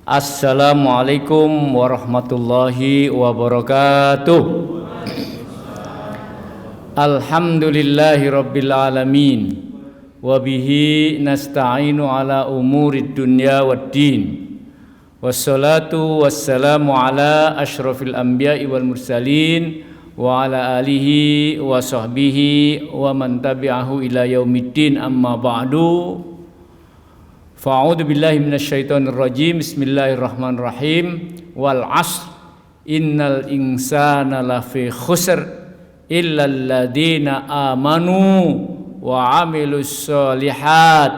Assalamualaikum warahmatullahi wabarakatuh. Alhamdulillahi rabbil alamin. Wabihi nasta'inu ala umurid dunya waddin. Wassalatu wassalamu ala ashrafil anbiya'i wal mursalin wa ala alihi wa sahbihi wa man tabi'ahu ila yaumiddin, amma ba'du. Fa'udzu billahi minasyaitonir rajim. Bismillahirrahmanirrahim. Wal 'ashr innal insana lafi khusr illal ladzina amanu wa 'amilus sholihat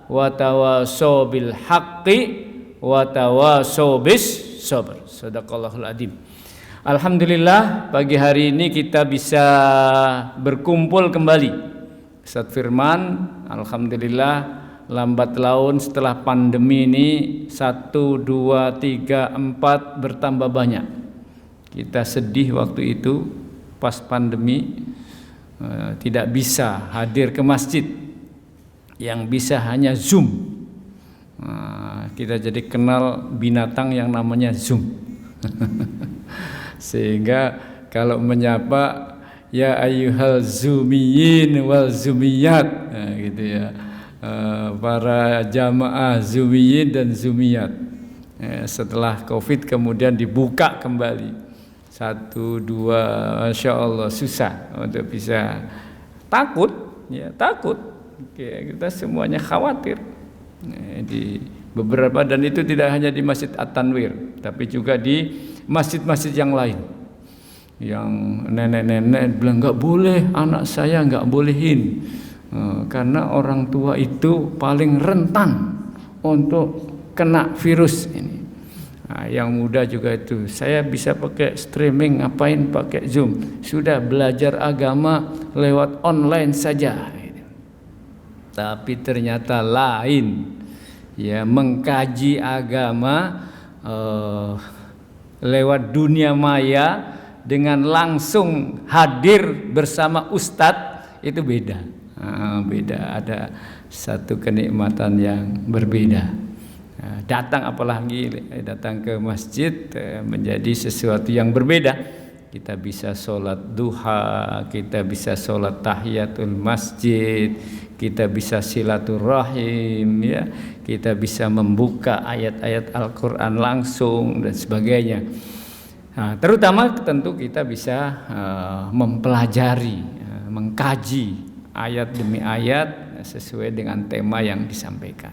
wa tawassaw bil haqqi wa tawassaw bis sabr. Shadaqallahul adzim. Alhamdulillah, pagi hari ini kita bisa berkumpul kembali. Ustaz Firman, alhamdulillah, lambat laun setelah pandemi ini 1, 2, 3, 4 bertambah banyak. Kita sedih waktu itu pas pandemi, tidak bisa hadir ke masjid, yang bisa hanya Zoom. Kita jadi kenal binatang yang namanya Zoom. Sehingga kalau menyapa ya ayyuhal zoomiyin wal zoomiyat, gitu ya, para jamaah Zumiyin dan Zumiyat. Setelah Covid kemudian dibuka kembali. 1, 2, Masya Allah, susah untuk bisa. Takut, ya takut. Kita semuanya khawatir. Di beberapa, dan itu tidak hanya di Masjid At-Tanwir, tapi juga di masjid-masjid yang lain. Yang nenek-nenek bilang nggak boleh, anak saya nggak bolehin. Karena orang tua itu paling rentan untuk kena virus ini. Yang muda juga itu, saya bisa pakai streaming, ngapain pakai Zoom? Sudah belajar agama lewat online saja. Tapi ternyata lain, ya, mengkaji agama lewat dunia maya dengan langsung hadir bersama ustadz, itu beda. Beda, ada satu kenikmatan yang berbeda. Datang, apalagi datang ke masjid, menjadi sesuatu yang berbeda. Kita bisa sholat duha, kita bisa sholat tahiyatul masjid, kita bisa silaturahim, ya, kita bisa membuka ayat-ayat Al-Quran langsung dan sebagainya. Terutama tentu kita bisa mempelajari, mengkaji ayat demi ayat sesuai dengan tema yang disampaikan.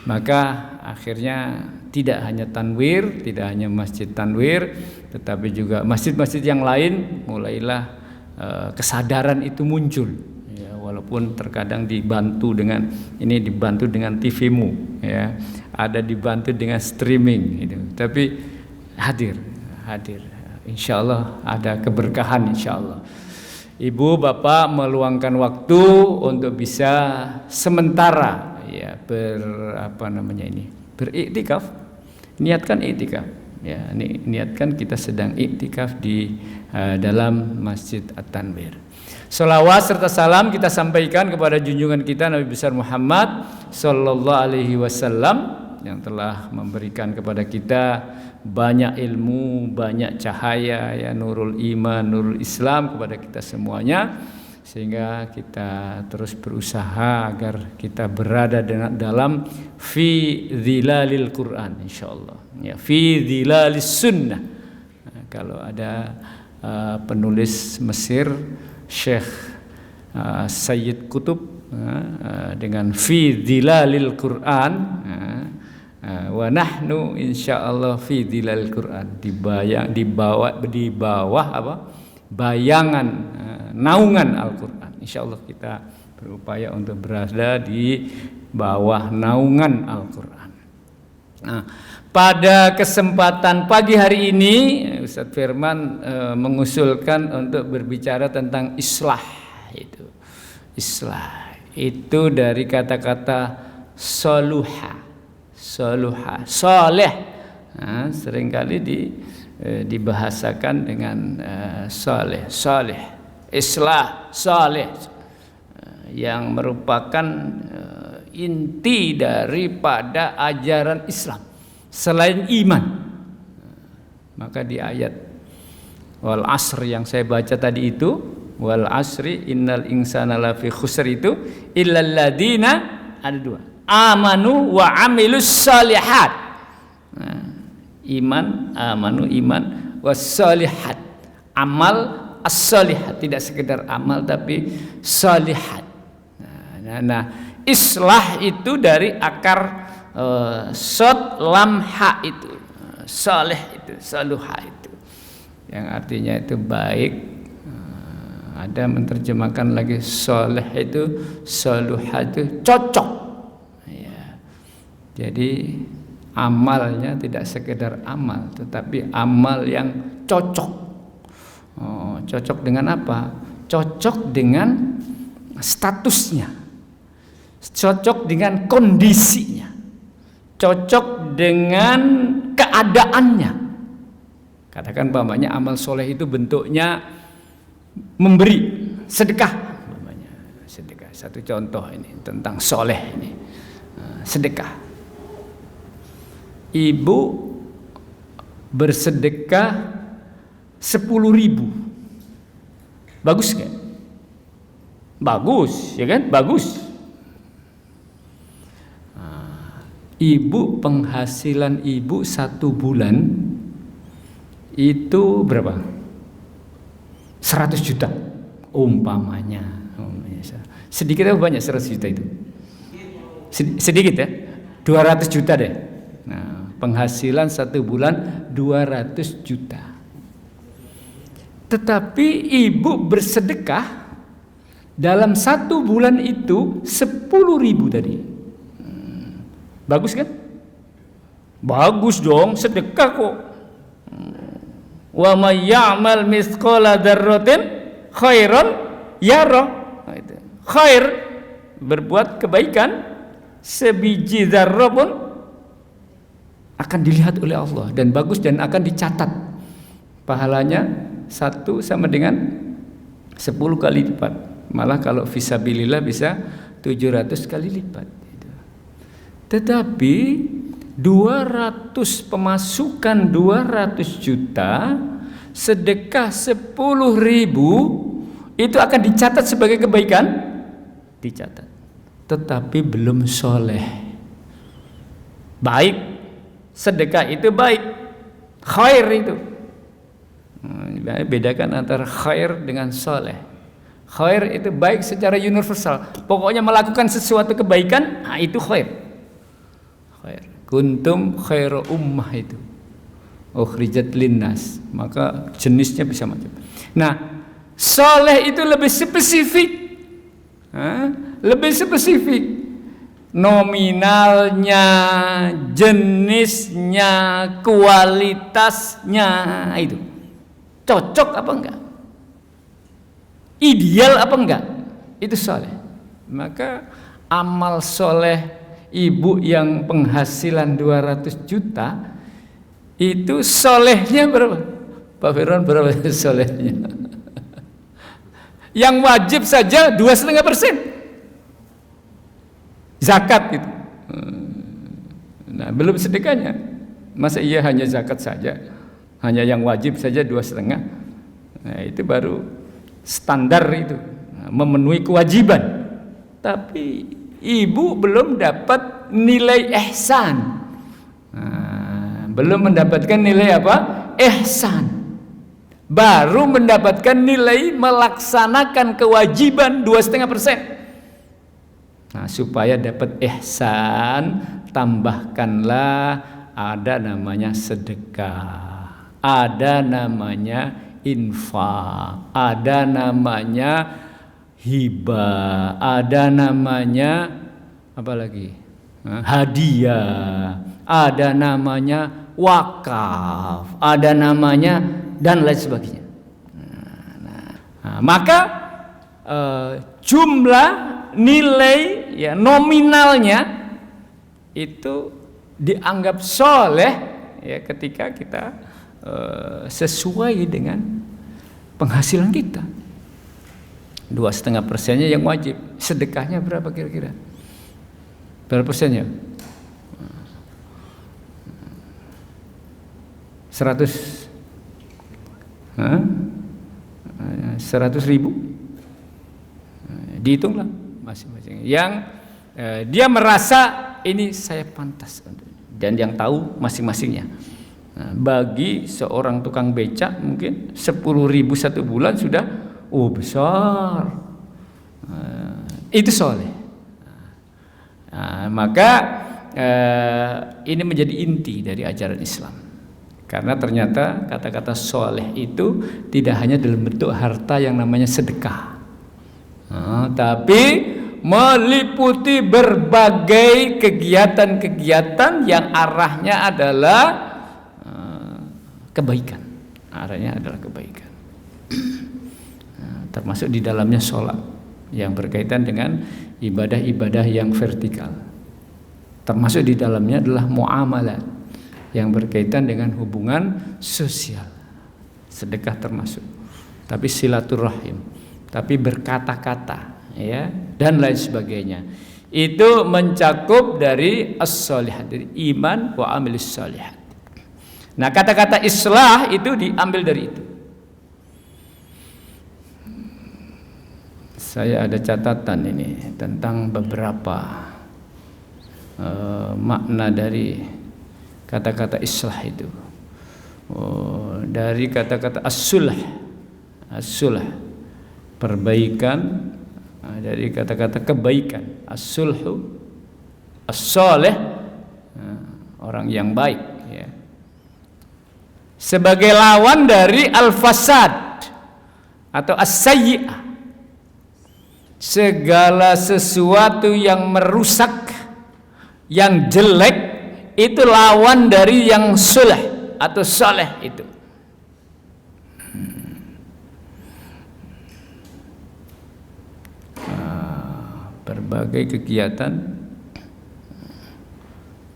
Maka akhirnya tidak hanya Tanwir, tidak hanya Masjid Tanwir, tetapi juga masjid-masjid yang lain mulailah kesadaran itu muncul. Ya, walaupun terkadang dibantu dengan TV-mu, ya, ada dibantu dengan streaming, gitu. Tapi hadir. Insya Allah ada keberkahan, insya Allah. Ibu bapak meluangkan waktu untuk bisa sementara, ya, beriktikaf. Niatkan iktikaf, ya, niatkan kita sedang iktikaf di dalam Masjid At-Tanwir. Sholawat serta salam kita sampaikan kepada junjungan kita Nabi besar Muhammad sallallahu alaihi wasallam yang telah memberikan kepada kita banyak ilmu, banyak cahaya, ya, nurul iman, nurul Islam kepada kita semuanya, sehingga kita terus berusaha agar kita berada dalam fi dhilalil Quran, insyaallah, ya, fi dhilalis sunnah. Kalau ada penulis Mesir Syekh Sayyid Qutb dengan fi dhilalil Quran, wa nahnu insyaallah fi dhilalil Quran, di bawah apa? Bayangan naungan Al-Quran. Insyaallah kita berupaya untuk berada di bawah naungan Al-Quran. Nah, pada kesempatan pagi hari ini Ustaz Firman mengusulkan untuk berbicara tentang islah. Islah itu dari kata-kata soluha, soleh. Seringkali dibahasakan dengan soleh, islah, soleh, yang merupakan inti daripada ajaran Islam. selain iman. Maka di ayat wal asr yang saya baca tadi itu, wal asri innal insana lafi khusr itu illal ladina, ada dua, amanu wa amilus salihat. Nah, iman wassalihat, amal as-salihat, tidak sekedar amal tapi salihat. Nah, islah itu dari akar sod lam ha itu, salih itu, saluha itu, yang artinya itu baik. Ada menerjemahkan lagi salih itu, saluha itu cocok. Ya. Jadi amalnya tidak sekedar amal, tetapi amal yang cocok. Cocok dengan apa? Cocok dengan statusnya, cocok dengan kondisinya, cocok dengan keadaannya. Katakan umpamanya amal soleh itu bentuknya memberi sedekah, umpamanya sedekah. Satu contoh ini tentang soleh ini, sedekah. Ibu bersedekah 10.000, bagus kan? Bagus, ya kan? Bagus. Ibu, penghasilan ibu 1 bulan itu berapa? 100 juta umpamanya. Sedikit atau banyak 100 juta itu? Sedikit ya? 200 juta deh. Nah, penghasilan 1 bulan 200 juta. Tetapi ibu bersedekah dalam 1 bulan itu 10.000 tadi. Bagus kan? Bagus dong, sedekah kok. Wa may ya'mal mithqala dzarratin khairan yarah. Khair, berbuat kebaikan sebiji dzarrah pun akan dilihat oleh Allah dan bagus dan akan dicatat. Pahalanya 1 sama dengan 10 kali lipat. Malah kalau fisabilillah bisa 700 kali lipat. Tetapi 200 pemasukan 200 juta, sedekah 10.000 itu akan dicatat sebagai kebaikan, dicatat. Tetapi belum soleh. Baik, sedekah itu baik, khair itu. Bedakan antara khair dengan soleh. Khair itu baik secara universal. Pokoknya melakukan sesuatu kebaikan, nah itu khair. Khair. Kuntum khairu ummah itu. Ukhrijat linnas. Maka jenisnya bisa macam. Nah, soleh itu lebih spesifik. Lebih spesifik. Nominalnya, jenisnya, kualitasnya itu. Cocok apa enggak? Ideal apa enggak? Itu soleh. Maka amal soleh ibu yang penghasilan 200 juta itu solehnya berapa? Pak Firman, berapa solehnya? Yang wajib saja 2,5% zakat itu. Nah, belum sedekahnya. Masa iya hanya zakat saja? Hanya yang wajib saja 2,5%. Nah, itu baru standar itu, memenuhi kewajiban. Tapi ibu belum dapat nilai ihsan. Belum mendapatkan nilai apa? Ihsan. Baru mendapatkan nilai melaksanakan kewajiban 2,5%. Nah, supaya dapat ihsan, tambahkanlah ada namanya sedekah, ada namanya infak, ada namanya hibah, ada namanya apa lagi? Hadiah, ada namanya wakaf, ada namanya dan lain sebagainya. Maka jumlah nilai ya nominalnya itu dianggap soleh ya ketika kita sesuai dengan penghasilan kita. 2,5%-nya yang wajib. Sedekahnya berapa kira-kira? Berapa persennya? 100.000, dihitunglah masing-masing. Yang dia merasa ini saya pantas, dan yang tahu masing-masingnya. Bagi seorang tukang becak mungkin 10.000 satu bulan sudah besar. Itu soleh. Maka ini menjadi inti dari ajaran Islam. Karena ternyata kata-kata soleh itu tidak hanya dalam bentuk harta yang namanya sedekah, tapi meliputi berbagai kegiatan-kegiatan yang arahnya adalah kebaikan. Arahnya adalah kebaikan. Termasuk di dalamnya sholat yang berkaitan dengan ibadah-ibadah yang vertikal. Termasuk di dalamnya adalah muamalah yang berkaitan dengan hubungan sosial. Sedekah termasuk. Tapi silaturahim, tapi berkata-kata, ya, dan lain sebagainya. Itu mencakup dari as-shalihat, dari iman wa amilis shalihat. Nah, kata-kata islah itu diambil dari itu. Saya ada catatan ini tentang beberapa makna dari kata-kata islah itu. Dari kata-kata as-sulh, perbaikan, dari kata-kata kebaikan, as-sulhu, as-salih, orang yang baik, ya. Sebagai lawan dari al-fasad atau as-sayyi'ah, segala sesuatu yang merusak, yang jelek, itu lawan dari yang sulh atau saleh itu. Berbagai kegiatan,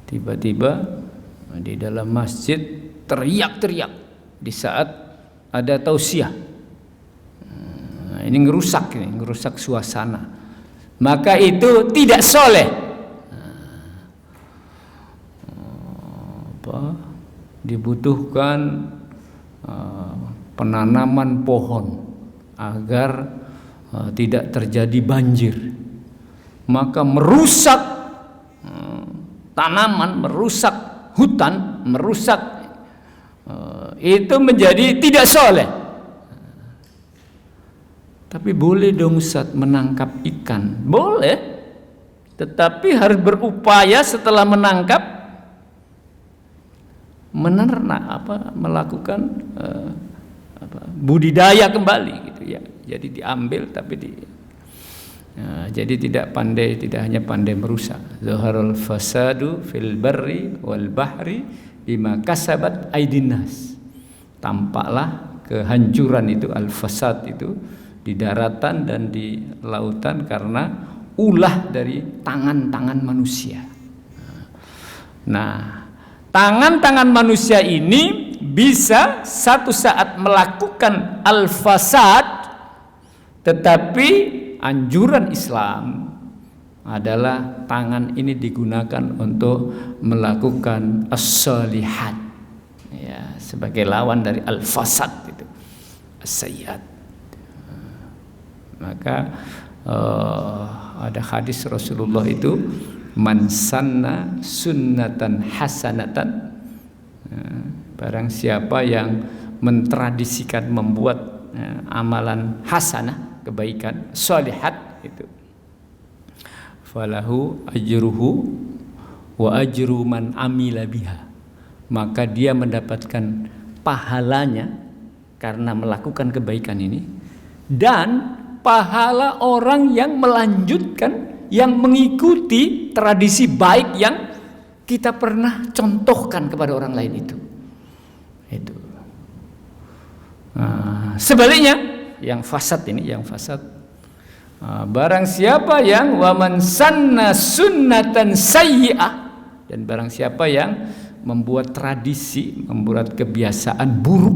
tiba-tiba di dalam masjid teriak-teriak di saat ada tausiah. Ini ngerusak suasana. Maka itu tidak soleh. Dibutuhkan penanaman pohon agar tidak terjadi banjir. Maka merusak tanaman, merusak hutan, merusak itu menjadi tidak soleh. Tapi boleh dong Ustaz menangkap ikan, boleh, tetapi harus berupaya setelah menangkap melakukan budidaya kembali gitu ya. Jadi diambil tapi jadi tidak hanya pandai merusak. Zaharul fasadu fil barri wal bahri bima kasabat aydin nas. Tampaklah kehancuran itu, al-fasad itu di daratan dan di lautan karena ulah dari tangan-tangan manusia. Nah, tangan-tangan manusia ini bisa satu saat melakukan al-fasad, tetapi anjuran Islam adalah tangan ini digunakan untuk melakukan as-shalihat, ya, sebagai lawan dari al-fasad itu, as-sayyiat. Maka ada hadis Rasulullah itu, man sanna sunnatan hasanatan, barang siapa yang mentradisikan, membuat amalan hasanah, kebaikan, sholihat itu, falahu ajruhu wa ajru man amila biha, maka dia mendapatkan pahalanya karena melakukan kebaikan ini, dan pahala orang yang melanjutkan, yang mengikuti tradisi baik yang kita pernah contohkan kepada orang lain itu. Sebaliknya, yang fasad ini, barang siapa yang waman sanna sunnatan sayyi'ah, dan barang siapa yang membuat tradisi, membuat kebiasaan buruk,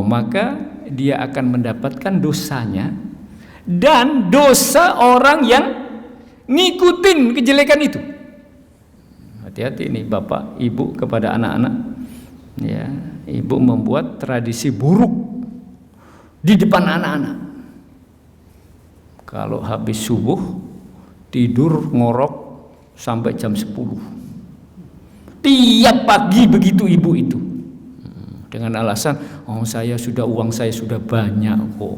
maka dia akan mendapatkan dosanya dan dosa orang yang ngikutin kejelekan itu. Hati-hati nih bapak, ibu kepada anak-anak. Ya, ibu membuat tradisi buruk di depan anak-anak. Kalau habis subuh tidur ngorok sampai jam 10. Tiap pagi begitu ibu itu. Dengan alasan, uang saya sudah banyak kok.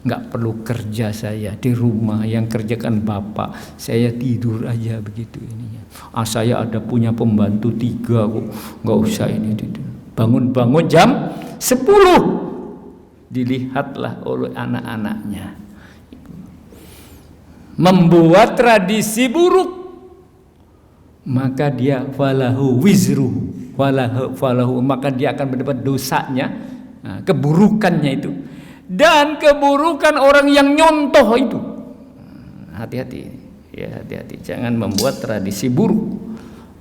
Nggak perlu kerja saya di rumah, yang kerjakan bapak, saya tidur aja begitu ininya. Saya ada punya pembantu 3 kok, nggak usah ini tidur. Bangun-bangun jam 10 dilihatlah oleh anak-anaknya, membuat tradisi buruk, maka dia falahu wizruhu, maka dia akan mendapat dosanya, keburukannya itu. Dan keburukan orang yang nyontoh itu. Hati-hati, ya hati-hati, jangan membuat tradisi buruk.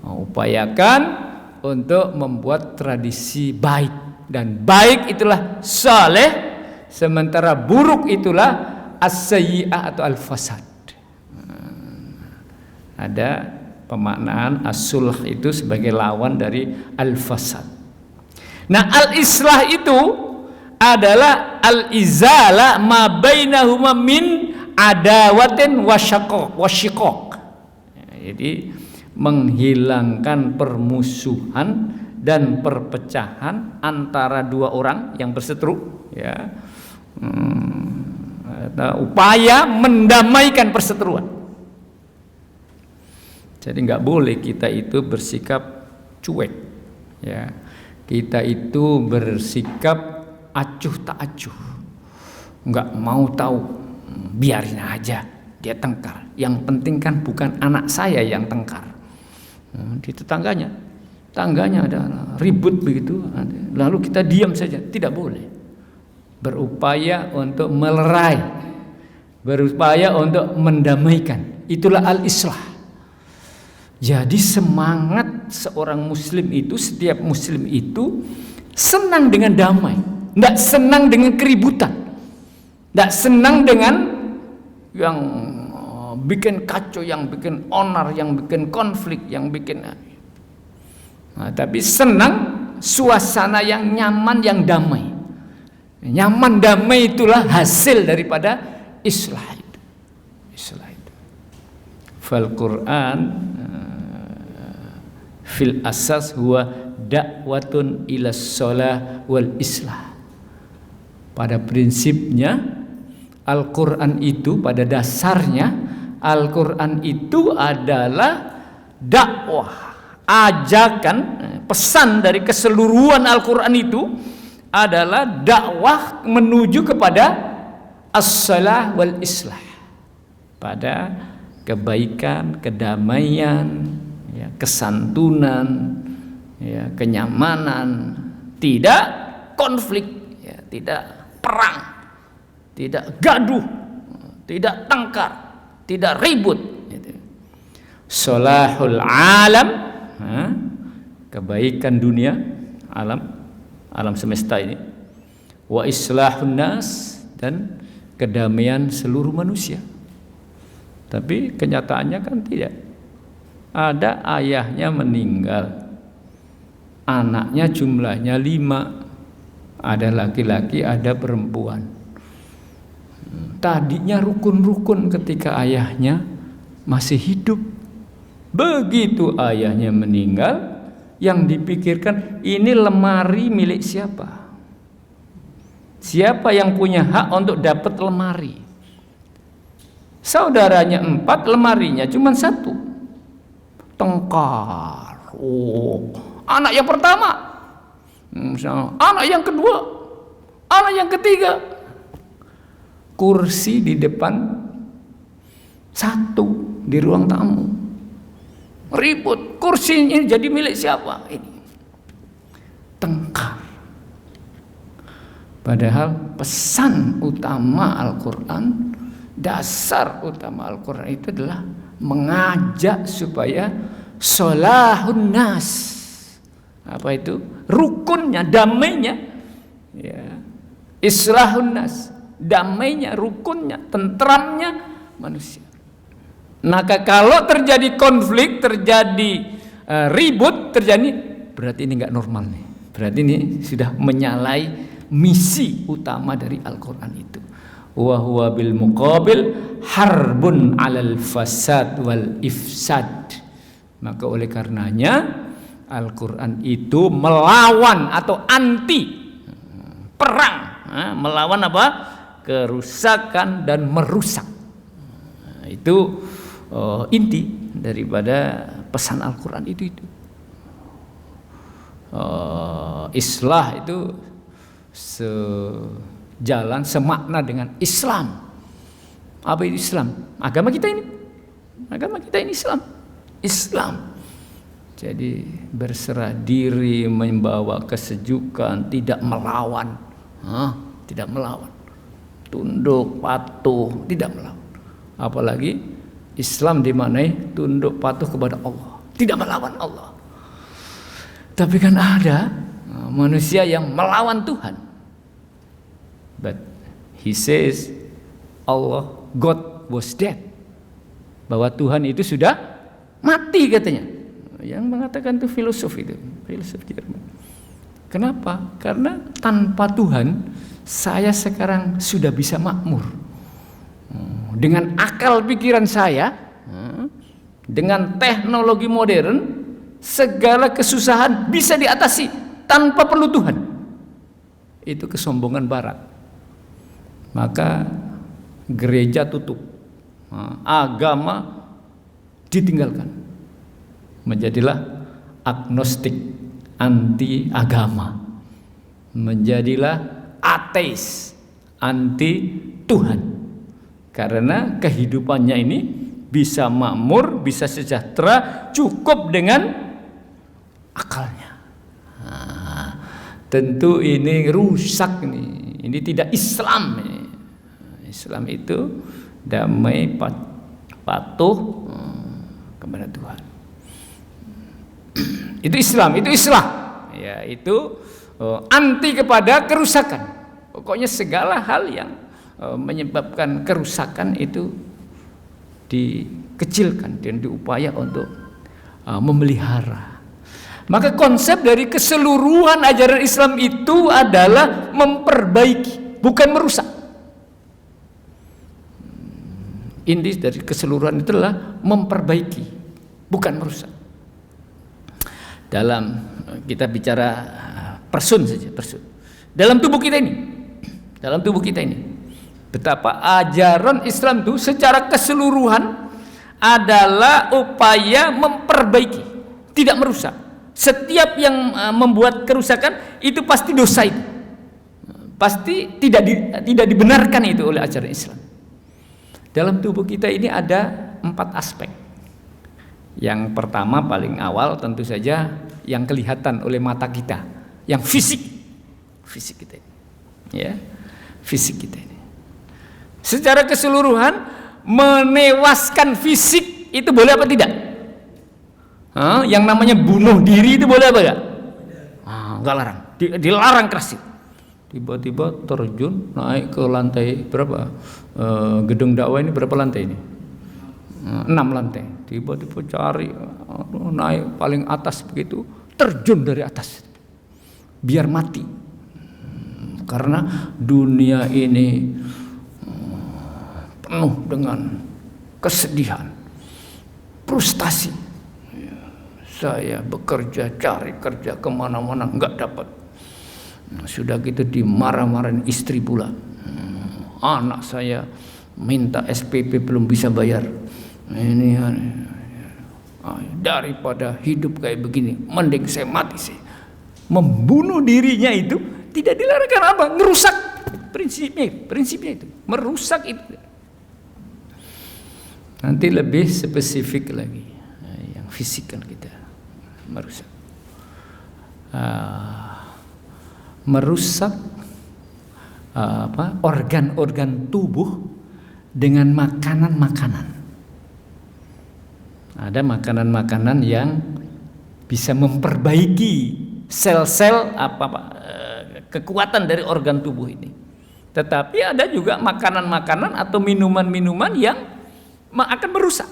Upayakan untuk membuat tradisi baik, dan baik itulah saleh, sementara buruk itulah as-sayyi'ah atau al-fasad. Ada pemaknaan as-sulh itu sebagai lawan dari al-fasad. Nah, al-islah itu adalah al-izala ma bainahuma min adawatin wasyiqaq. Jadi menghilangkan permusuhan dan perpecahan antara dua orang yang berseteru, ya. Upaya mendamaikan perseteruan. Jadi nggak boleh kita itu bersikap cuek, ya. Kita itu bersikap acuh tak acuh, nggak mau tahu, biarin aja dia tengkar. Yang penting kan bukan anak saya yang tengkar, di tangganya ada ribut begitu, lalu kita diam saja. Tidak boleh. Berupaya untuk melerai, berupaya untuk mendamaikan. Itulah al-islah. Jadi semangat seorang muslim itu, setiap muslim itu senang dengan damai. Tidak senang dengan keributan, tidak senang dengan yang bikin kacau, yang bikin onar, yang bikin konflik, yang bikin tapi senang suasana yang nyaman, yang damai. Nyaman damai itulah hasil daripada islah itu. Fal Quran fil asas huwa da'watun ila shalah wal islah. Pada prinsipnya Al-Quran itu, pada dasarnya Al-Quran itu adalah dakwah, ajakan, pesan dari keseluruhan Al-Quran itu adalah dakwah menuju kepada as-salah wal islah, pada kebaikan, kedamaian, ya, kesantunan, ya, kenyamanan, tidak konflik, ya, tidak perang, tidak gaduh, tidak tengkar, tidak ribut. Salahul alam, kebaikan dunia, alam semesta ini, wa islahun nas, dan kedamaian seluruh manusia. Tapi kenyataannya kan tidak. Ada ayahnya meninggal, anaknya jumlahnya 5, ada laki-laki, ada perempuan. Tadinya rukun-rukun ketika ayahnya masih hidup. Begitu ayahnya meninggal, yang dipikirkan ini lemari milik siapa? Siapa yang punya hak untuk dapat lemari? Saudaranya 4, lemarinya cuma 1. Tengkar. Anak yang pertama, anak yang kedua, anak yang ketiga, kursi di depan 1 di ruang tamu, ribut, kursi ini jadi milik siapa? Ini tengkar. Padahal pesan utama Al-Quran, dasar utama Al-Quran itu adalah mengajak supaya sholahun nas. Apa itu? Rukunnya, damainya, ya. Islahun nas, damainya, rukunnya, tentramnya manusia. Maka kalau terjadi konflik, terjadi ribut terjadi, berarti ini nggak normal nih. Berarti ini sudah menyalahi misi utama dari Al-Quran itu. Wa huwa bil muqabil harbun 'alal fasad wal ifsad. Maka oleh karenanya Al-Quran itu melawan atau anti perang, melawan apa? Kerusakan dan merusak. Itu inti daripada pesan Al-Quran itu. Islah itu sejalan, semakna dengan Islam. Apa itu Islam? Agama kita ini Islam. Jadi berserah diri, membawa kesejukan, tidak melawan, tunduk patuh, tidak melawan. Apalagi Islam dimanai tunduk patuh kepada Allah, tidak melawan Allah. Tapi kan ada manusia yang melawan Tuhan. But he says God was dead, bahwa Tuhan itu sudah mati katanya. Yang mengatakan itu filosof Jerman. Kenapa? Karena tanpa Tuhan saya sekarang sudah bisa makmur. Dengan akal pikiran saya, dengan teknologi modern, segala kesusahan bisa diatasi tanpa perlu Tuhan. Itu kesombongan Barat. Maka gereja tutup, agama ditinggalkan. Menjadilah agnostik, anti agama. Menjadilah ateis, anti Tuhan. Karena kehidupannya ini bisa makmur, bisa sejahtera, cukup dengan akalnya. Tentu ini rusak nih. Ini tidak Islam nih. Islam itu damai, patuh kepada Tuhan. Itu Islam, itu Islah. Ya, itu anti kepada kerusakan. Pokoknya segala hal yang menyebabkan kerusakan itu dikecilkan dan diupaya untuk memelihara. Maka konsep dari keseluruhan ajaran Islam itu adalah memperbaiki, bukan merusak. Inti dari keseluruhan itu adalah memperbaiki, bukan merusak. Dalam kita bicara person saja, dalam tubuh kita ini, betapa ajaran Islam itu secara keseluruhan adalah upaya memperbaiki, tidak merusak. Setiap yang membuat kerusakan itu pasti dosa, itu pasti tidak dibenarkan itu oleh ajaran Islam. Dalam tubuh kita ini ada 4 aspek. Yang pertama paling awal tentu saja yang kelihatan oleh mata kita, yang fisik kita ini, ya, fisik kita ini. Secara keseluruhan menewaskan fisik itu boleh apa tidak? Yang namanya bunuh diri itu boleh apa enggak? Enggak larang, dilarang keras. Tiba-tiba terjun naik ke lantai berapa? Gedung dakwah ini berapa lantai ini? 6 lantai. Tiba-tiba cari naik paling atas begitu, terjun dari atas biar mati. Karena dunia ini penuh dengan kesedihan, frustasi. Saya bekerja, cari kerja kemana-mana nggak dapat. Sudah gitu dimarah-marahin istri pula. Anak saya minta SPP belum bisa bayar. Ini daripada hidup kayak begini, mending saya mati sih. Membunuh dirinya itu tidak dilarang, apa? Ngerusak prinsipnya itu, merusak itu. Nanti lebih spesifik lagi, yang fisik kan kita merusak. Merusak organ-organ tubuh dengan makanan-makanan. Ada makanan-makanan yang bisa memperbaiki sel-sel kekuatan dari organ tubuh ini. Tetapi ada juga makanan-makanan atau minuman-minuman yang akan merusak.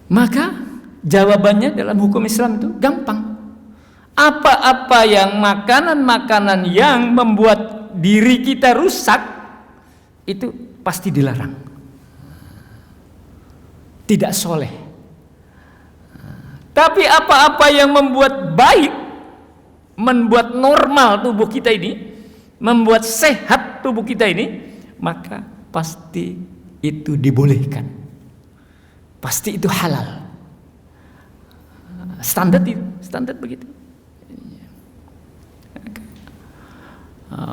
Maka jawabannya dalam hukum Islam itu gampang. Apa-apa yang makanan-makanan yang membuat diri kita rusak itu pasti dilarang. Tidak soleh. Tapi apa-apa yang membuat baik, membuat normal tubuh kita ini, membuat sehat tubuh kita ini, maka pasti itu dibolehkan. Pasti itu halal. Standar begitu.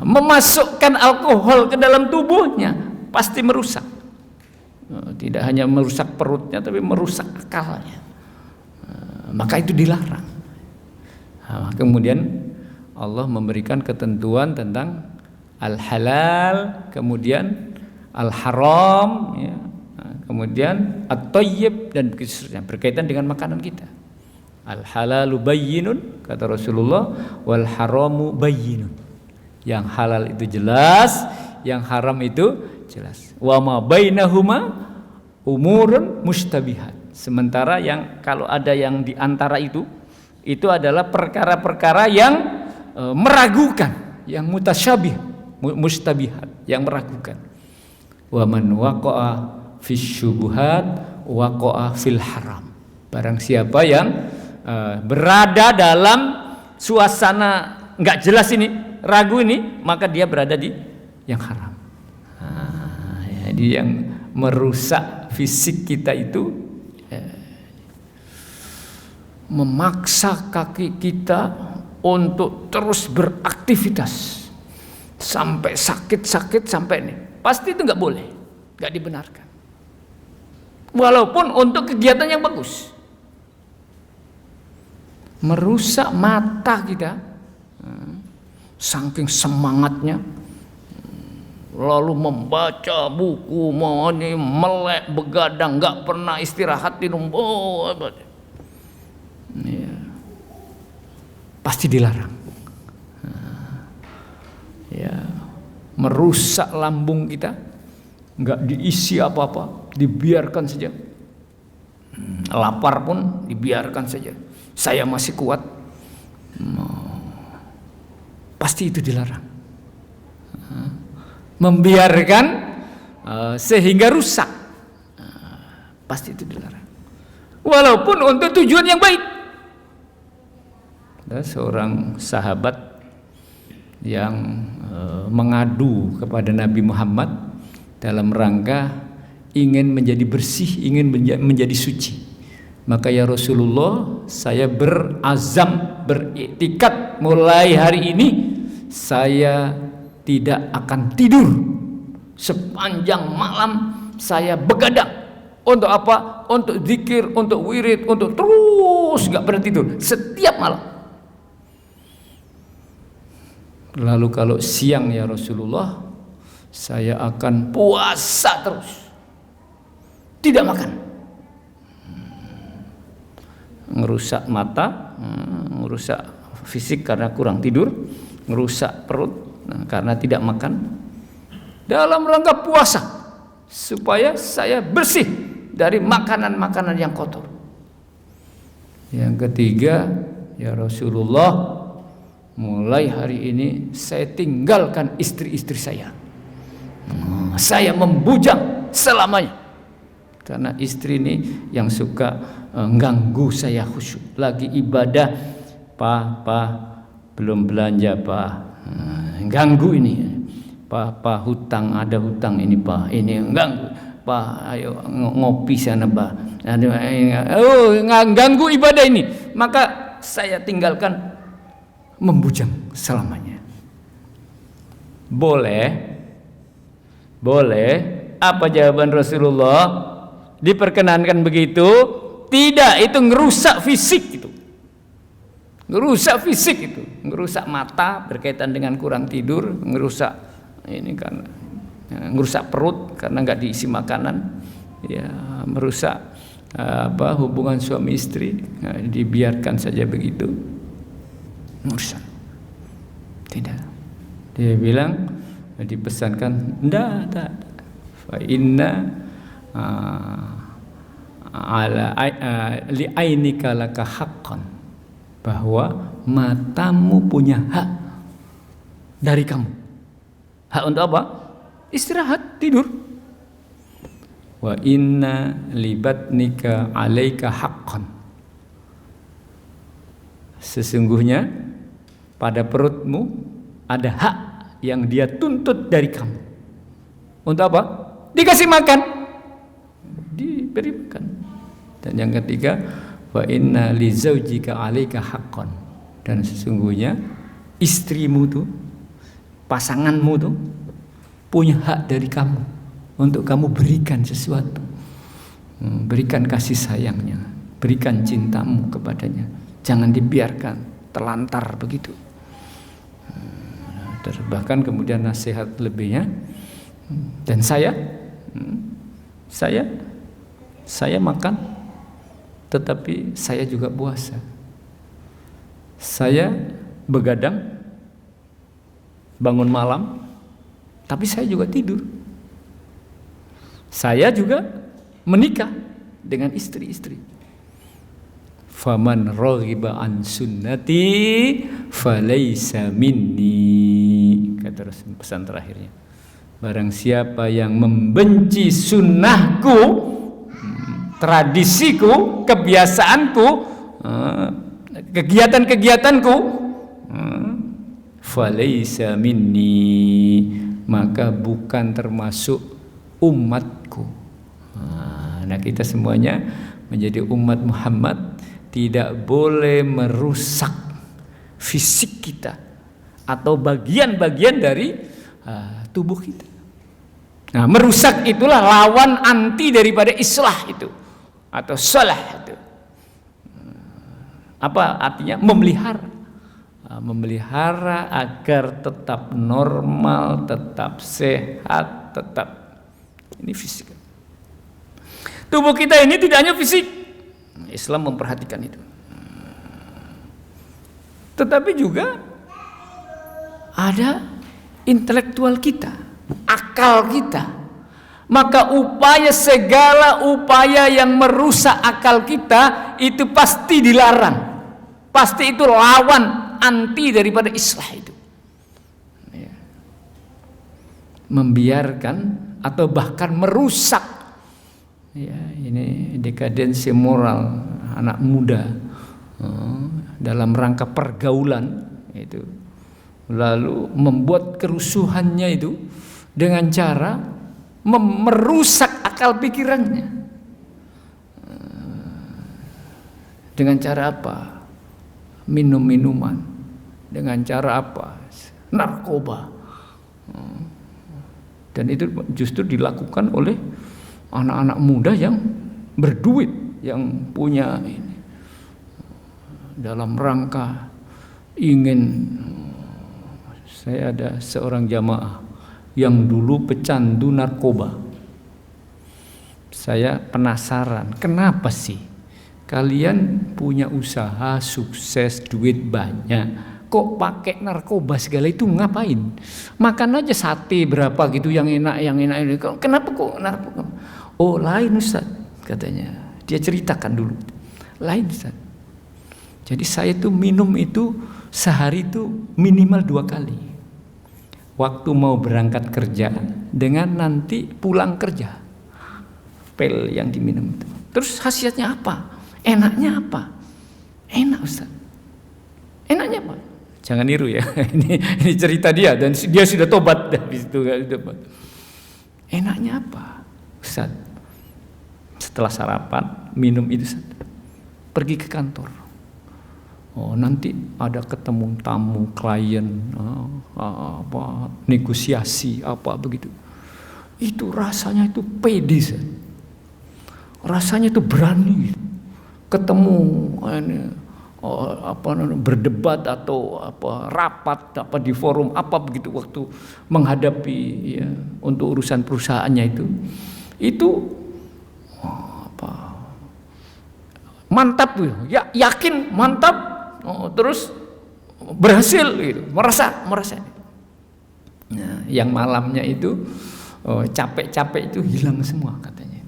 Memasukkan alkohol ke dalam tubuhnya pasti merusak. Tidak hanya merusak perutnya, tapi merusak akalnya. Maka itu dilarang. Kemudian Allah memberikan ketentuan tentang al-halal, kemudian al-haram, ya. Kemudian at-thayyib dan seterusnya berkaitan dengan makanan kita. Al-halalu bayyinun kata Rasulullah, wal haramu bayyinun. Yang halal itu jelas, yang haram itu jelas. Wa ma bainahuma umurun mustabihat. Sementara yang kalau ada yang di antara itu adalah perkara-perkara yang meragukan, yang mutasyabih, mustabihat, yang meragukan. Wa man waqa'a fis syubuhat waqa'a fil haram. Barang siapa yang berada dalam suasana enggak jelas ini, ragu ini, maka dia berada di yang haram. Jadi yang merusak fisik kita itu memaksa kaki kita untuk terus beraktivitas sampai sakit sampai ini. Pasti itu nggak boleh, nggak dibenarkan. Walaupun untuk kegiatan yang bagus. Merusak mata kita, saking semangatnya, lalu membaca buku, melek, begadang, nggak pernah istirahat di rumah. Ya. Pasti dilarang. Ya, merusak lambung kita, nggak diisi apa-apa, dibiarkan saja. Lapar pun dibiarkan saja. Saya masih kuat. Pasti itu dilarang. Membiarkan sehingga rusak, pasti itu dilarang. Walaupun untuk tujuan yang baik. Ada seorang sahabat yang mengadu kepada Nabi Muhammad dalam rangka ingin menjadi bersih, ingin menjadi suci. Maka ya Rasulullah, saya berazam, beriktikad mulai hari ini saya tidak akan tidur sepanjang malam. Saya begadang. Untuk apa? Untuk zikir, untuk wirid, untuk terus gak pernah tidur setiap malam. Lalu kalau siang ya Rasulullah, saya akan puasa terus, tidak makan. Ngerusak mata, ngerusak fisik karena kurang tidur, ngerusak perut karena tidak makan. Dalam rangka puasa supaya saya bersih dari makanan-makanan yang kotor. Yang ketiga, ya Rasulullah, mulai hari ini saya tinggalkan istri-istri saya. Saya membujang selamanya. Karena istri ini yang suka ganggu saya khusyuk. Lagi ibadah, Pak, belum belanja, Pak. Ganggu ini. Pak, hutang, ada hutang ini, Pak. Ini ganggu. Pak, ayo ngopi sana, Pak. Ganggu ibadah ini. Maka saya tinggalkan, membujang selamanya. Boleh. Apa jawaban Rasulullah? Diperkenankan begitu? Tidak, itu ngerusak fisik itu. Ngerusak mata berkaitan dengan kurang tidur, ngerusak ini karena ngerusak perut karena nggak diisi makanan, ya merusak hubungan suami istri, dibiarkan saja begitu. Merusak. Tidak. Dia bilang, dipesankan, enggak. Fa inna ala li ainika laka haqqan, bahwa matamu punya hak dari kamu. Hak untuk apa? Istirahat, tidur. Wa inna libatnika alaika haqqan, sesungguhnya pada perutmu ada hak yang dia tuntut dari kamu. Untuk apa? Dikasih makan, diberi makan. Dan yang ketiga, wa inna li zaujika alaika haqqan, dan sesungguhnya istrimu tuh, pasanganmu tuh punya hak dari kamu untuk kamu berikan sesuatu, berikan kasih sayangnya, berikan cintamu kepadanya. Jangan dibiarkan terlantar begitu. Bahkan kemudian nasihat lebihnya, dan saya makan, tetapi saya juga puasa. Saya begadang, bangun malam, tapi saya juga tidur. Saya juga menikah dengan istri-istri. Faman raghiba an sunnati falaysa minni, kata pesan terakhirnya. Barang siapa yang membenci sunnahku, tradisiku, kebiasaanku, kegiatan-kegiatanku, falaysa minni, maka bukan termasuk umatku. Nah, kita semuanya menjadi umat Muhammad tidak boleh merusak fisik kita atau bagian-bagian dari tubuh kita. Nah, merusak itulah lawan anti daripada islah itu atau salah itu. Apa artinya? Memelihara agar tetap normal, tetap sehat, tetap ini fisik. Tubuh kita ini tidak hanya fisik. Islam memperhatikan itu. Tetapi juga ada intelektual kita, akal kita. Maka segala upaya yang merusak akal kita itu pasti dilarang. Pasti itu lawan anti daripada islah itu. Membiarkan atau bahkan merusak. Ya, ini dekadensi moral anak muda dalam rangka pergaulan itu, lalu membuat kerusuhannya itu dengan cara merusak akal pikirannya. Dengan cara apa? Minum-minuman. Dengan cara apa? Narkoba. Dan itu justru dilakukan oleh anak-anak muda yang berduit, yang punya ini, dalam rangka ingin. Saya ada seorang jamaah yang dulu pecandu narkoba. Saya penasaran, kenapa sih kalian punya usaha sukses, duit banyak, kok pakai narkoba segala itu ngapain? Makan aja sate berapa gitu yang enak. Kenapa kok narkoba? Oh, lain Ustaz, katanya. Dia ceritakan dulu. Lain Ustaz. Jadi saya tuh minum itu sehari itu minimal 2 kali. Waktu mau berangkat kerja dengan nanti pulang kerja. Pil yang diminum itu. Terus khasiatnya apa? Enaknya apa? Enak Ustaz. Enaknya apa? Jangan niru ya. Ini cerita dia dan dia sudah tobat dari situ. Enaknya apa? Ustaz, setelah sarapan minum itu Ustaz, pergi ke kantor. Oh, nanti ada ketemu tamu, klien, negosiasi apa begitu. Itu rasanya itu pede Ustaz. Rasanya itu berani. Ketemu berdebat atau rapat di forum apa begitu waktu menghadapi ya, untuk urusan perusahaannya itu mantap ya, yakin mantap, terus berhasil gitu, merasa. Nah, yang malamnya itu capek-capek itu hilang semua katanya.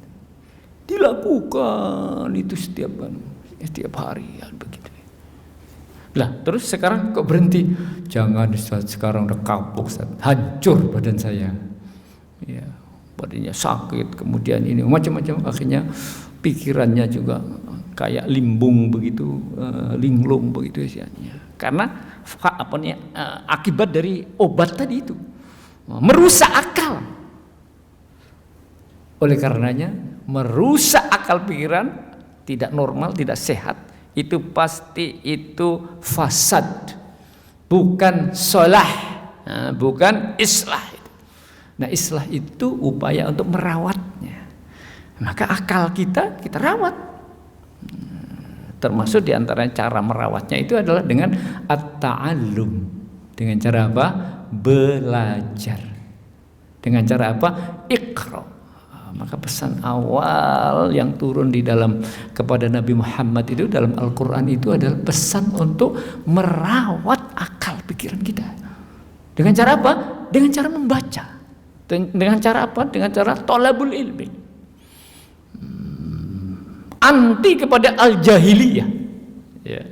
lakukan itu setiap hari ya, begitu. Lah terus sekarang kok berhenti? Jangan Ustaz, sekarang udah kapok Ustaz, hancur badan saya. Ya, badannya sakit, kemudian ini macam-macam, akhirnya pikirannya juga kayak limbung begitu, linglung begitu isinya. Karena akibat dari obat tadi itu merusak akal. Oleh karenanya merusak akal pikiran, tidak normal, tidak sehat, itu pasti itu fasad, bukan solah, bukan islah. Nah islah itu upaya untuk merawatnya. Maka akal kita rawat. Termasuk diantaranya cara merawatnya itu adalah dengan at-ta'allum. Dengan cara apa? Belajar. Dengan cara apa? Iqra. Maka pesan awal yang turun di dalam kepada Nabi Muhammad itu dalam Al-Quran itu adalah pesan untuk merawat akal pikiran kita. Dengan cara apa? Dengan cara membaca. Dengan cara apa? Dengan cara thalabul ilmi. Anti kepada al-jahiliyah, ya.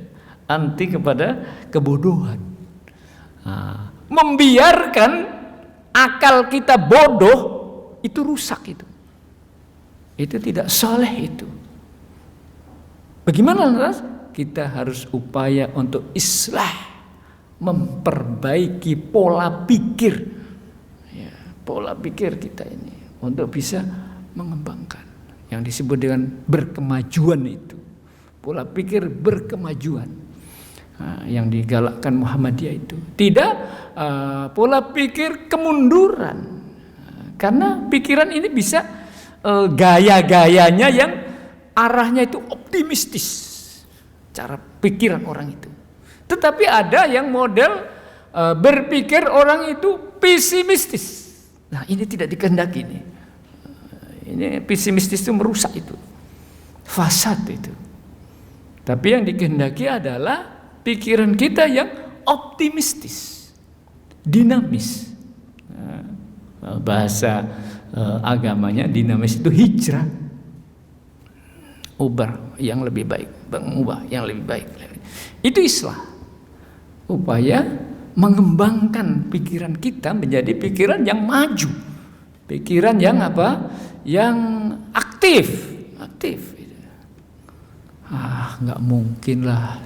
Anti kepada kebodohan. Membiarkan akal kita bodoh itu rusak itu tidak soleh itu. Bagaimana lantas? Kita harus upaya untuk islah, memperbaiki pola pikir, ya, pola pikir kita ini untuk bisa mengembangkan yang disebut dengan berkemajuan itu, pola pikir berkemajuan, yang digalakkan Muhammadiyah itu tidak pola pikir kemunduran, karena pikiran ini bisa gaya-gayanya yang arahnya itu optimistis, cara pikiran orang itu. Tetapi ada yang model berpikir orang itu pesimistis. Nah ini tidak dikehendaki nih. Ini pesimistis itu merusak itu, fasad itu. Tapi yang dikehendaki adalah pikiran kita yang optimistis, dinamis. Bahasa agamanya dinamis itu hijrah, ubah yang lebih baik, mengubah yang lebih baik. Itu islah, upaya mengembangkan pikiran kita menjadi pikiran yang maju, pikiran yang apa? Yang aktif. Nggak mungkin lah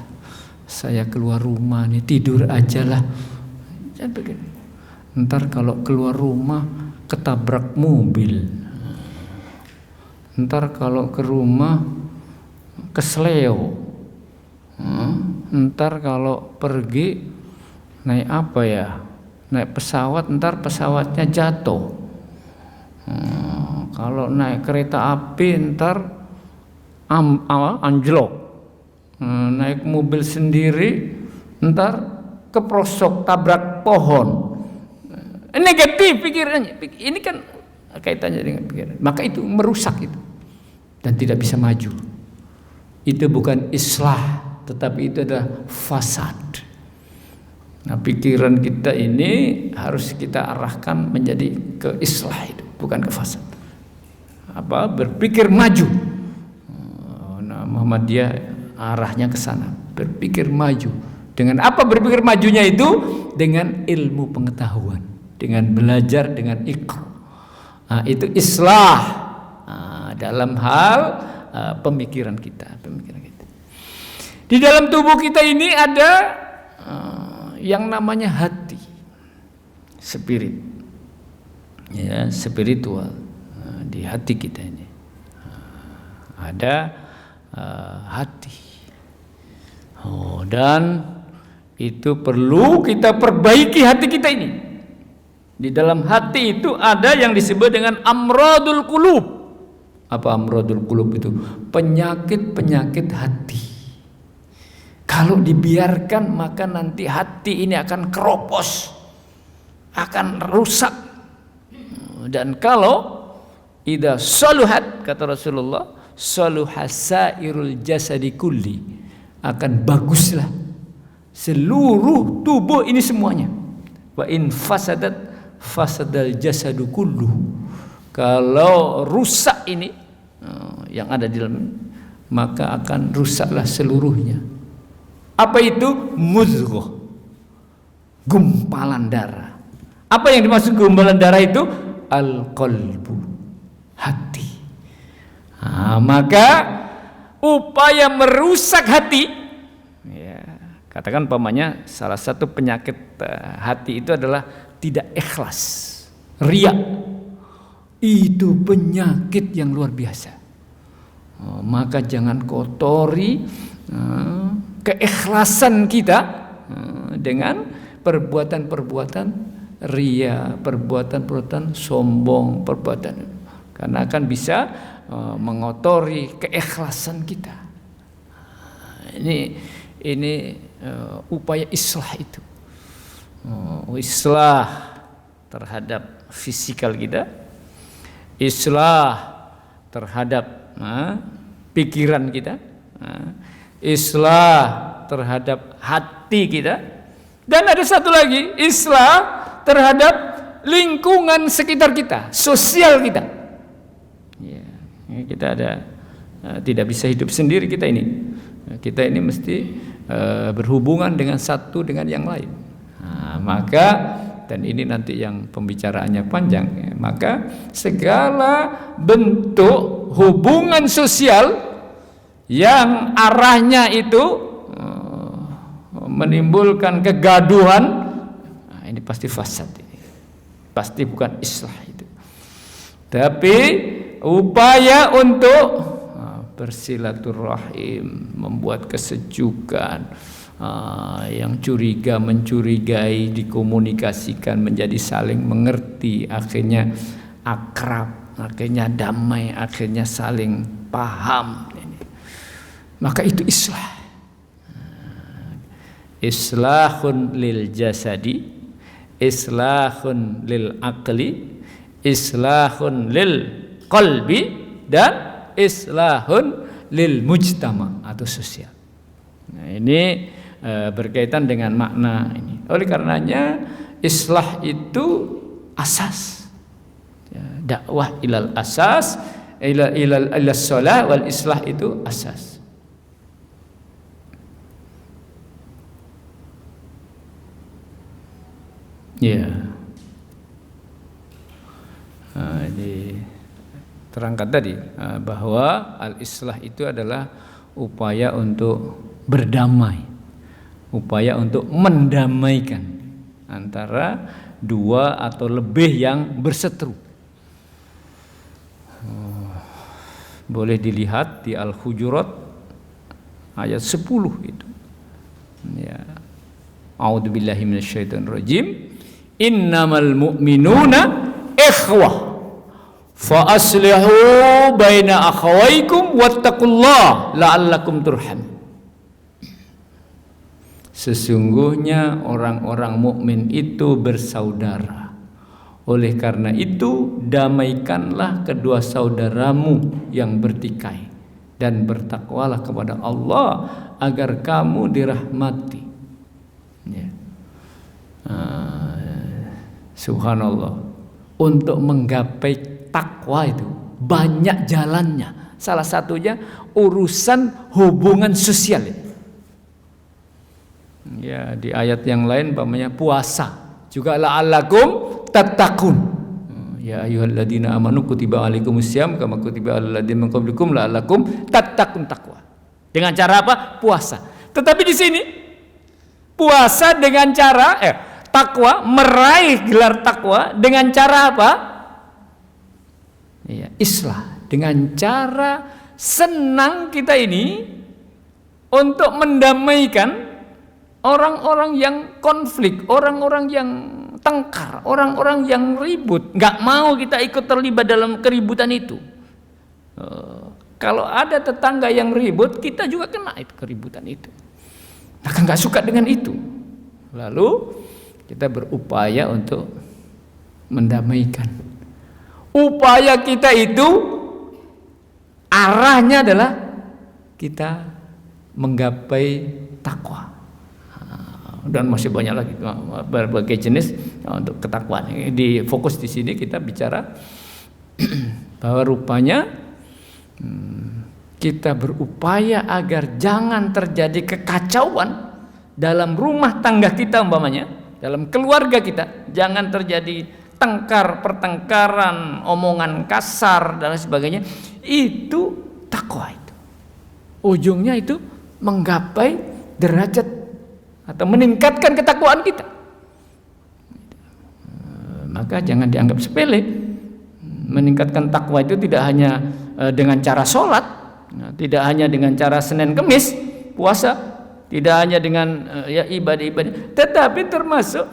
saya keluar rumah nih tidur aja lah. Jangan begini. Ntar kalau keluar rumah ketabrak mobil. Ntar kalau ke rumah kesleo. Ntar kalau pergi naik apa ya? Naik pesawat, ntar pesawatnya jatuh. Kalau naik kereta api ntar anjlok. Naik mobil sendiri ntar keprosok tabrak pohon. Negatif pikirannya. Ini kan kaitannya dengan pikiran. Maka itu merusak itu dan tidak bisa maju. Itu bukan islah, tetapi itu adalah fasad. Nah, pikiran kita ini harus kita arahkan menjadi ke islah itu, bukan ke fasad. Berpikir maju. Nah, Muhammadiyah arahnya ke sana, berpikir maju. Dengan apa berpikir majunya itu? Dengan ilmu pengetahuan, dengan belajar, dengan iqra. Nah, itu islah dalam hal pemikiran kita. Di dalam tubuh kita ini ada yang namanya hati, spirit, ya, spiritual. Di hati kita ini ada hati. Dan itu perlu kita perbaiki hati kita ini. Di dalam hati itu ada yang disebut dengan amradul qulub. Apa amradul qulub itu? Penyakit-penyakit hati. Kalau dibiarkan maka nanti hati ini akan keropos, akan rusak. Dan kalau idza saluhat, kata Rasulullah, saluhasairul jasadi kulli, akan baguslah seluruh tubuh ini semuanya. Wa in fasadat fasadal jasadu kullu. Kalau rusak ini, yang ada di dalam, maka akan rusaklah seluruhnya. Apa itu? Mudghah, gumpalan darah. Apa yang dimaksud gumpalan darah itu? Al-qalbu, hati. Maka upaya merusak hati, ya, katakan umpamanya salah satu penyakit hati itu adalah tidak ikhlas, riya. Itu penyakit yang luar biasa. Maka jangan kotori keikhlasan kita dengan perbuatan-perbuatan riya, perbuatan-perbuatan sombong, karena akan bisa mengotori keikhlasan kita. Ini upaya islah itu. Islah terhadap fisikal kita, islah terhadap pikiran kita, islah terhadap hati kita, dan ada satu lagi, islah terhadap lingkungan sekitar kita, sosial kita. Ya, kita tidak bisa hidup sendiri kita ini. Kita ini mesti berhubungan dengan satu dengan yang lain. Maka, dan ini nanti yang pembicaraannya panjang, ya, maka segala bentuk hubungan sosial yang arahnya itu menimbulkan kegaduhan, ini pasti fasad, ini pasti bukan islah itu. Tapi upaya untuk bersilaturahim, membuat kesejukan, yang curiga mencurigai dikomunikasikan menjadi saling mengerti, akhirnya akrab, akhirnya damai, akhirnya saling paham. Maka itu islah. Islahun lil jasadi, islahun lil aqli, islahun lil qalbi, dan islahun lil mujtama atau sosial. Nah, ini berkaitan dengan makna ini. Oleh karenanya islah itu asas. Ya, dakwah ilal asas, ilal shalah wal islah itu asas. Ya. Terangkat tadi bahwa al-islah itu adalah upaya untuk berdamai, upaya untuk mendamaikan antara dua atau lebih yang berseteru. Boleh dilihat di Al-Hujurat ayat 10 itu. Ya. A'udzubillahi minasyaitonirrajim. Innamal mu'minuna ikhwah fa aslihu baina akhawaykum wattaqullaha la'allakum turhamun. Sesungguhnya orang-orang mukmin itu bersaudara. Oleh karena itu damaikanlah kedua saudaramu yang bertikai dan bertakwalah kepada Allah agar kamu dirahmati. Ya. Subhanallah. Untuk menggapai takwa itu banyak jalannya. Salah satunya urusan hubungan sosial. Ya, di ayat yang lain umpamanya puasa juga la'allakum tattaqun. Ya ayyuhalladzina amanu kutiba alaikumusiyam kama kutiba alal ladzina min qablikum la'allakum tattaqun, takwa. Dengan cara apa? Puasa. Tetapi di sini puasa dengan cara takwa, meraih gelar takwa dengan cara apa? Ya, islah, dengan cara senang kita ini untuk mendamaikan orang-orang yang konflik, orang-orang yang tengkar, orang-orang yang ribut. Nggak mau kita ikut terlibat dalam keributan itu. Kalau ada tetangga yang ribut, kita juga kena itu keributan itu. Maka nggak suka dengan itu. Lalu kita berupaya untuk mendamaikan. Upaya kita itu arahnya adalah kita menggapai takwa. Dan masih banyak lagi berbagai jenis untuk ketakwaan. Di fokus di sini kita bicara bahwa rupanya Kita berupaya agar jangan terjadi kekacauan dalam rumah tangga kita umpamanya, dalam keluarga kita, jangan terjadi pertengkaran, omongan kasar dan sebagainya. Itu takwa itu. Ujungnya itu menggapai derajat atau meningkatkan ketakwaan kita. Maka jangan dianggap sepele. Meningkatkan takwa itu tidak hanya dengan cara sholat, tidak hanya dengan cara Senin Kemis puasa, tidak hanya dengan ibadah-ibadah, tetapi termasuk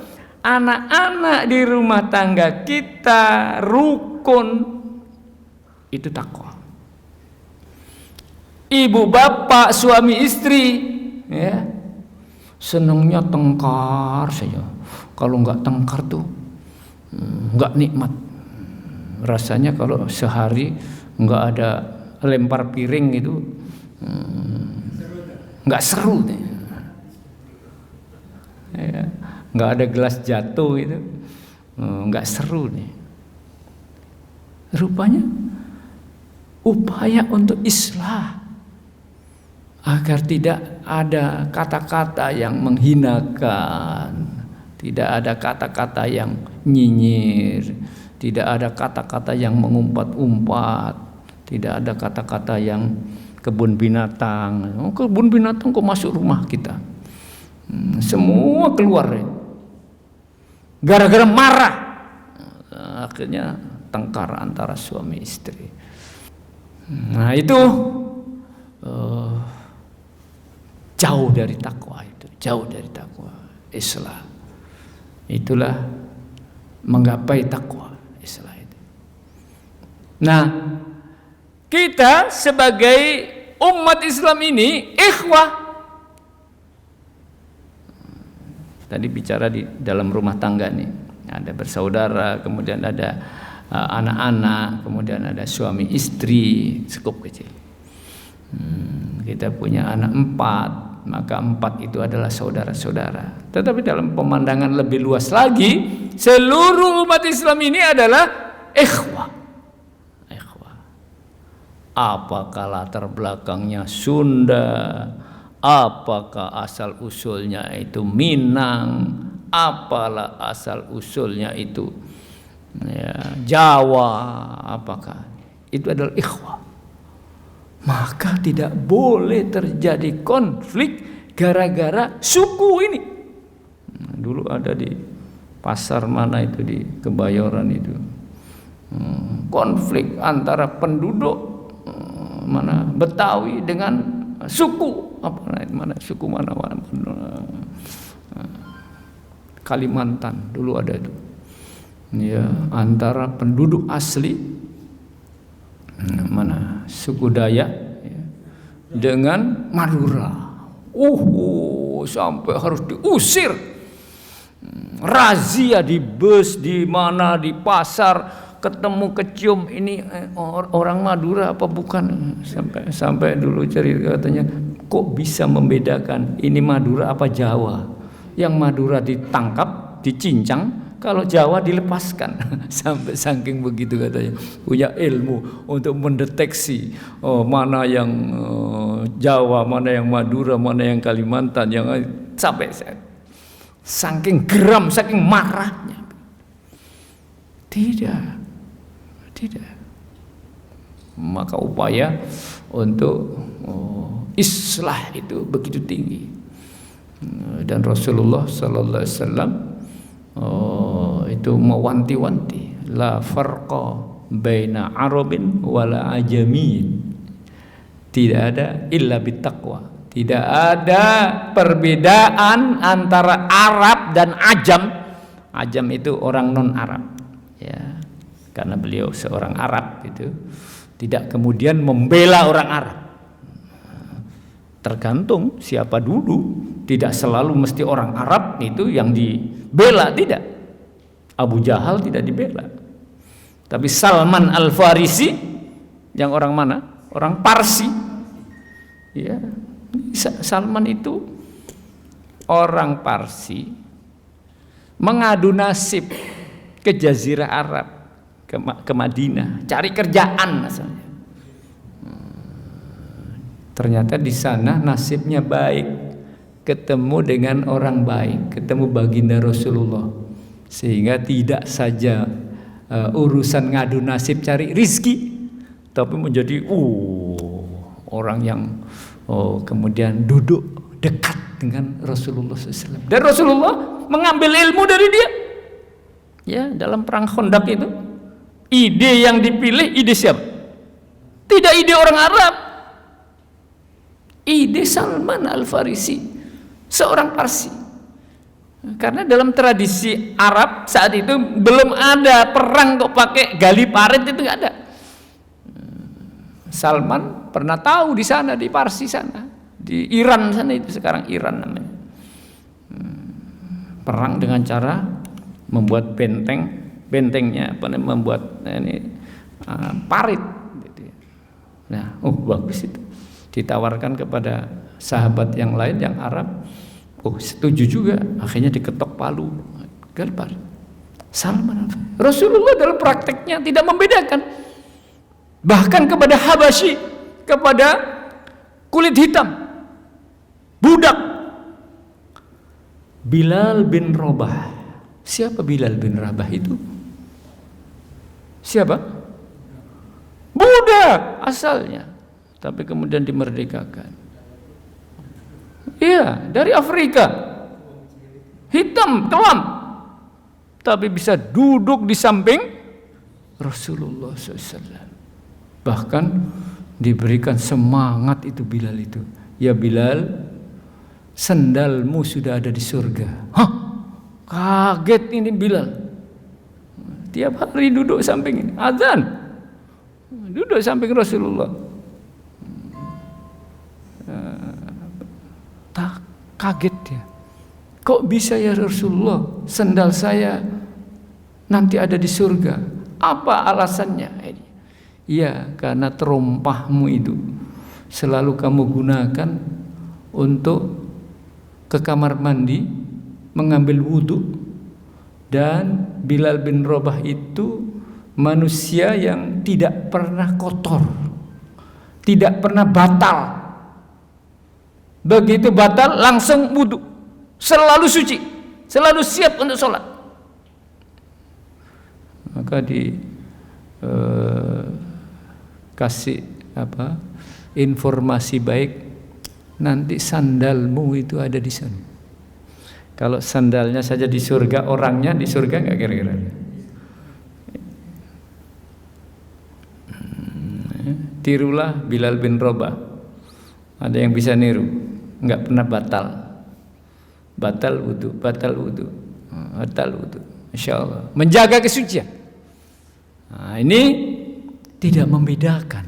anak-anak di rumah tangga kita, rukun, itu takwa. Ibu bapak suami istri, ya, senangnya tengkar saja. Kalau nggak tengkar tuh nggak nikmat. Rasanya kalau sehari nggak ada lempar piring itu nggak seru nih. Ya, nggak ada gelas jatuh itu nggak seru nih. Rupanya upaya untuk islah agar tidak ada kata-kata yang menghinakan, tidak ada kata-kata yang nyinyir, tidak ada kata-kata yang mengumpat-umpat, tidak ada kata-kata yang kebun binatang. Oh, kebun binatang kok masuk rumah kita? Semua keluar ya. Gara-gara marah. Akhirnya tengkar antara suami istri. Nah itu jauh dari takwa itu, jauh dari takwa. Islah. Itulah menggapai takwa. Islah itu. Nah, kita sebagai umat Islam ini ikhwah. Tadi bicara di dalam rumah tangga nih, ada bersaudara, kemudian ada anak-anak, kemudian ada suami istri, cukup kecil. Kita punya anak 4, maka 4 itu adalah saudara-saudara. Tetapi dalam pemandangan lebih luas lagi, seluruh umat Islam ini adalah ikhwah. Apakah latar belakangnya Sunda, apakah asal usulnya itu Minang, apalah asal usulnya itu ya, Jawa, apakah itu adalah ikhwah. Maka tidak boleh terjadi konflik gara-gara suku ini. Dulu ada di pasar mana itu di Kebayoran itu, konflik antara penduduk mana Betawi dengan suku mana Kalimantan dulu ada itu ya, antara penduduk asli mana suku Dayak ya, dengan Madura. Sampai harus diusir, razia di bus, di mana, di pasar, ketemu kecium ini orang Madura apa bukan, sampai dulu cerita katanya kok bisa membedakan ini Madura apa Jawa. Yang Madura ditangkap, dicincang, kalau Jawa dilepaskan. Sampai saking begitu katanya, punya ilmu untuk mendeteksi mana yang Jawa, mana yang Madura, mana yang Kalimantan, yang sampai saking geram, saking marahnya. Tidak. Maka upaya untuk islah itu begitu tinggi. Dan Rasulullah sallallahu alaihi wasallam itu mewanti-wanti, la farqa baina arabin wala ajamin. Tidak ada illa bittaqwa. Tidak ada perbedaan antara Arab dan Ajam. Ajam itu orang non Arab. Ya. Karena beliau seorang Arab itu tidak kemudian membela orang Arab. Tergantung siapa dulu, tidak selalu mesti orang Arab itu yang dibela, tidak. Abu Jahal tidak dibela. Tapi Salman Al-Farisi yang orang mana? Orang Parsi. Ya. Salman itu orang Parsi mengadu nasib ke Jazirah Arab, ke Madinah, cari kerjaan asalnya. Ternyata di sana nasibnya baik, ketemu dengan orang baik, ketemu baginda Rasulullah, sehingga tidak saja urusan ngadu nasib cari rizki, tapi menjadi orang yang kemudian duduk dekat dengan Rasulullah SAW. Dan Rasulullah mengambil ilmu dari dia. Ya, dalam perang Khandaq itu, ide yang dipilih ide siapa? Tidak ide orang Arab. Ide Salman Al-Farisi, seorang Parsi. Karena dalam tradisi Arab saat itu belum ada perang kok pakai gali parit, itu nggak ada. Salman pernah tahu di sana, di Parsi sana, di Iran sana, itu sekarang Iran namanya. Perang dengan cara membuat bentengnya membuat parit. Nah, bagus itu. Ditawarkan kepada sahabat yang lain yang Arab, setuju juga, akhirnya diketok palu, gelbar. Salman Rasulullah dalam prakteknya tidak membedakan, bahkan kepada Habasyi, kepada kulit hitam, budak. Bilal bin Rabah. Siapa Bilal bin Rabah itu? Siapa? Budak asalnya, tapi kemudian dimerdekakan. Iya, dari Afrika, hitam, kelam, tapi bisa duduk di samping Rasulullah SAW. Bahkan diberikan semangat itu Bilal itu. Ya Bilal, sendalmu sudah ada di surga. Hah? Kaget ini Bilal. Tiap hari duduk samping ini, azan, duduk samping Rasulullah. Kaget dia. Kok bisa ya Rasulullah, sendal saya nanti ada di surga? Apa alasannya? Iya, karena terompahmu itu selalu kamu gunakan untuk ke kamar mandi, mengambil wudhu. Dan Bilal bin Rabah itu manusia yang tidak pernah kotor, tidak pernah batal. Begitu batal langsung wudhu, selalu suci, selalu siap untuk sholat. Maka kasih informasi baik, nanti sandalmu itu ada di sana. Kalau sandalnya saja di surga, orangnya di surga nggak kira-kira? Tirulah Bilal bin Rabah. Ada yang bisa niru, nggak pernah batal wudhu, Insya Allah menjaga kesucian. Nah, ini tidak membedakan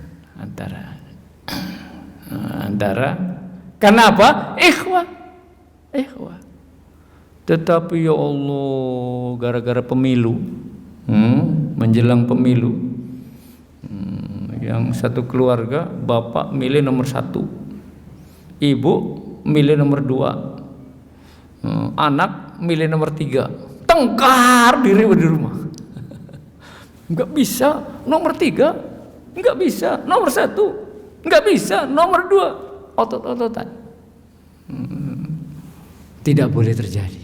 antara kenapa? Ikhwah. Tetapi ya Allah, gara-gara pemilu, menjelang pemilu, yang satu keluarga, bapak milih nomor 1, ibu milih nomor 2, anak milih nomor 3, tengkar diri di rumah. Enggak bisa nomor 3, enggak bisa nomor 1, enggak bisa nomor 2, otot-ototan. Tidak boleh terjadi.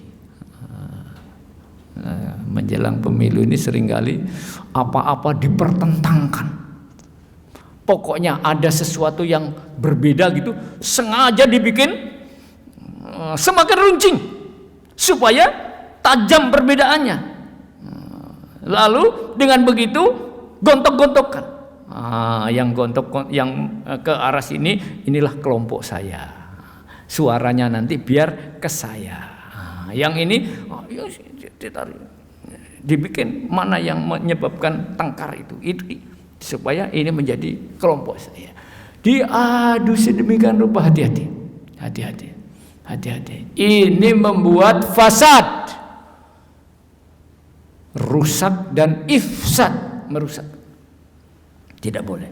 Menjelang pemilu ini seringkali apa-apa dipertentangkan. Pokoknya ada sesuatu yang berbeda gitu, sengaja dibikin semakin runcing supaya tajam perbedaannya. Lalu dengan begitu gontok-gontokan. Yang gontok yang ke arah sini, inilah kelompok saya. Suaranya nanti biar ke saya. Yang ini dibikin mana yang menyebabkan tengkar itu supaya ini menjadi kelompok saya. Diadu sedemikian rupa, hati-hati. Ini membuat fasad, rusak dan ifsad, merusak. Tidak boleh.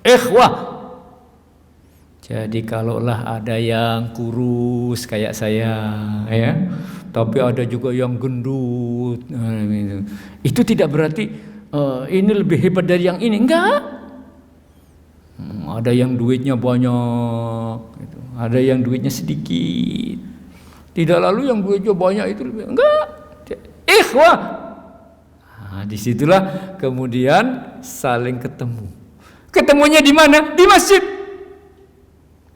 Ikhwah. Jadi kalaulah ada yang kurus kayak saya, ya, tapi ada juga yang gendut, itu tidak berarti ini lebih hebat dari yang ini, enggak. Ada yang duitnya banyak, gitu. Ada yang duitnya sedikit. Tidak lalu yang duitnya banyak itu enggak. Ikhwah. Nah, disitulah kemudian saling ketemu. Ketemunya di mana? Di masjid.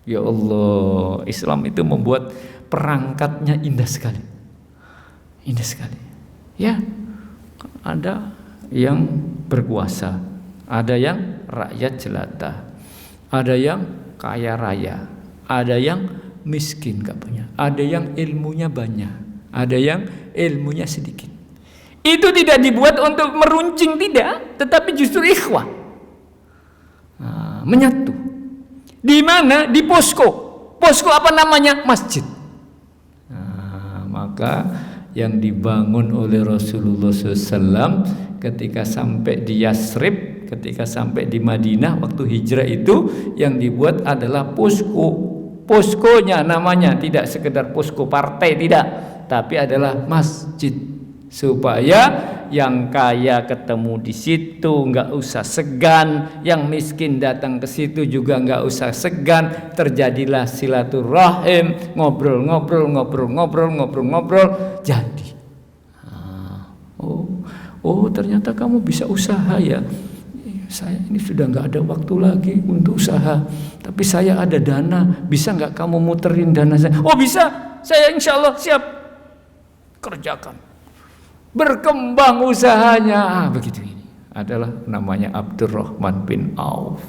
Ya Allah, Islam itu membuat perangkatnya indah sekali. Indah sekali. Ya, ada yang berkuasa, ada yang rakyat jelata, ada yang kaya raya, ada yang miskin gak punya, ada yang ilmunya banyak, ada yang ilmunya sedikit. Itu tidak dibuat untuk meruncing, tidak, tetapi justru ikhwah. Nah, menyatu. Di mana? Di posko. Posko apa namanya? Masjid. Nah, maka yang dibangun oleh Rasulullah SAW ketika sampai di Yasrib, ketika sampai di Madinah waktu hijrah itu, yang dibuat adalah posko. Poskonya namanya tidak sekedar posko partai, tidak, tapi adalah masjid, supaya yang kaya ketemu di situ nggak usah segan, yang miskin datang ke situ juga nggak usah segan, terjadilah silaturahim, ngobrol, jadi. Oh ternyata kamu bisa usaha ya. Saya ini sudah nggak ada waktu lagi untuk usaha, tapi saya ada dana, bisa nggak kamu muterin dana saya? Oh bisa, saya insya Allah siap, kerjakan. Berkembang usahanya, begitu. Ini adalah namanya Abdurrahman bin Auf.